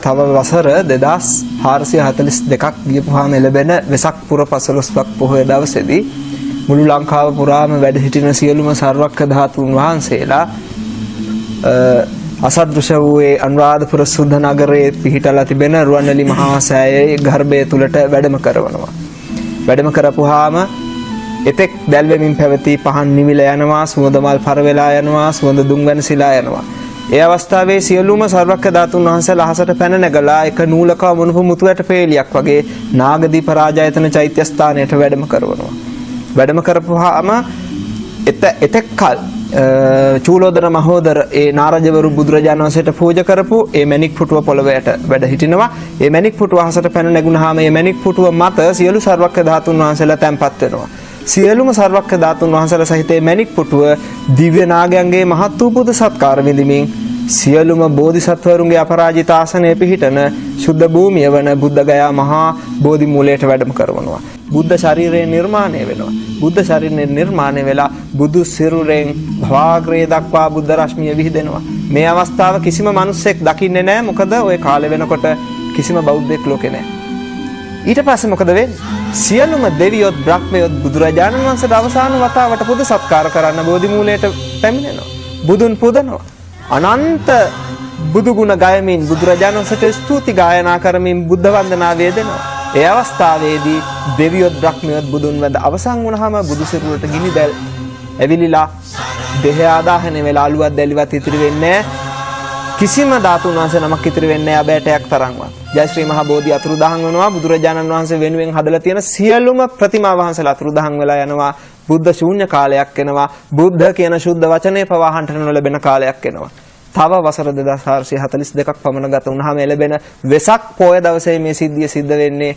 තව වසර 2442ක් ගියපුවාම ලැබෙන වෙසක් පුර 15ක් පොහොය දවසේදී මුළු ලංකාව පුරාම වැඩ සිටින සියලුම සර්වක්ඛ ධාතුන් වහන්සේලා අසදෘශ වූයේ අනුරාධපුර සුද්ධ නගරයේ පිහිටලා තිබෙන රුවන්වැලි මහා සෑයේ ගර්භය තුලට වැඩම කරවනවා. වැඩම කරපුවාම එතෙක් දැල්වෙමින් පැවති පහන් නිවිල යනවා, සුවඳ මල් පර වෙලා යනවා, සුවඳ දුම් වෙනසිලා යනවා. ඒ අවස්ථාවේ සියලුම සර්වක්ඛ ධාතුන් වහන්සේලා අහසට පැන නැගලා එක නූලක මොනුපු මුතු ඇට පේලියක් වගේ නාගදීප රාජායතන චෛත්‍ය ස්ථානයට වැඩම කරවනවා. වැඩම කරපුවාම එතෙක් කල චූලෝදර මහෝදර ඒ නාරජවරු බුදුරජාණන් වහන්සේට පූජා කරපු ඒ මණික් පුටුව පොළවයට වැඩ හිටිනවා. ඒ මණික් පුටුව අහසට පැන නැගුණාම ඒ මණික් පුටුව මත සියලු සර්වක්ඛ ධාතුන් වහන්සේලා තැන්පත් වෙනවා. සියලුම සර්වක්ඛ ධාතුන් වහන්සේලා සහිත මේ මණික් පුටුව දිව්‍ය නාගයන්ගේ මහත් වූ පුද සත්කාර විඳිමින් සියලුම බෝධිසත්වරුන්ගේ අපරාජිත ආසනයේ පිහිටන සුද්ධ භූමිය වන බුද්ධගයා මහා බෝධි මූලයට වැඩම කරවනවා. බුද්ධ ශරීරය නිර්මාණය වෙනවා. බුද්ධ ශරීරය නිර්මාණය වෙලා බුදු සිරුරෙන් භවාග්‍රේ දක්වා බුද්ධ රශ්මිය විහිදෙනවා. මේ අවස්ථාව කිසිම මිනිසෙක් දකින්නේ නැහැ. මොකද ওই කාලේ වෙනකොට කිසිම බෞද්ධයෙක් ලෝකේ නැහැ. ඊට පස්සේ මොකද වෙන්නේ? සියලුම දෙවියොත් බ්‍රහ්මයොත් බුදුරජාණන් වහන්සේට අවසාන වතාවට පුද සත්කාර කරන්න බෝධි මූලයට පැමිණෙනවා. බුදුන් පුදනවා. අනන්ත බුදු ගුණ ගයමින් බුදුරජාණන් වහන්සේට ස්තුති ගායනා කරමින් බුද්ධ වන්දනා වේදෙනවා. ඒ අවස්ථාවේදී දෙවියොත් බ්‍රහ්මයොත් බුදුන් වැඳ අවසන් වුණාම බුදු සිරුරට ගිනි දැල් ඇවිලිලා දෙහ ආදාහන වෙලා අලුවත් දැලිවත් ඉතිරි වෙන්නේ කිසිම ධාතුන් වහන්සේ නමක් ඉතිරි වෙන්නේ අබෑටයක් තරම්වත්. ජය ශ්‍රී මහා බෝධි අතුරුදහන් වෙනවා. බුදුරජාණන් වහන්සේ වෙනුවෙන් හදලා තියෙන සියලුම ප්‍රතිමා වහන්සේලා අතුරුදහන් වෙලා යනවා. බුද්ධ ශූන්‍ය කාලයක් එනවා. බුද්ධ කියන ශුද්ධ වචනේ පවා අහන්න නොලැබෙන කාලයක් එනවා. තව වසර 2442ක් පමණ ගත වුණාම ලැබෙන වෙසක් පොය දවසේ මේ සිද්ධිය සිද්ධ වෙන්නේ.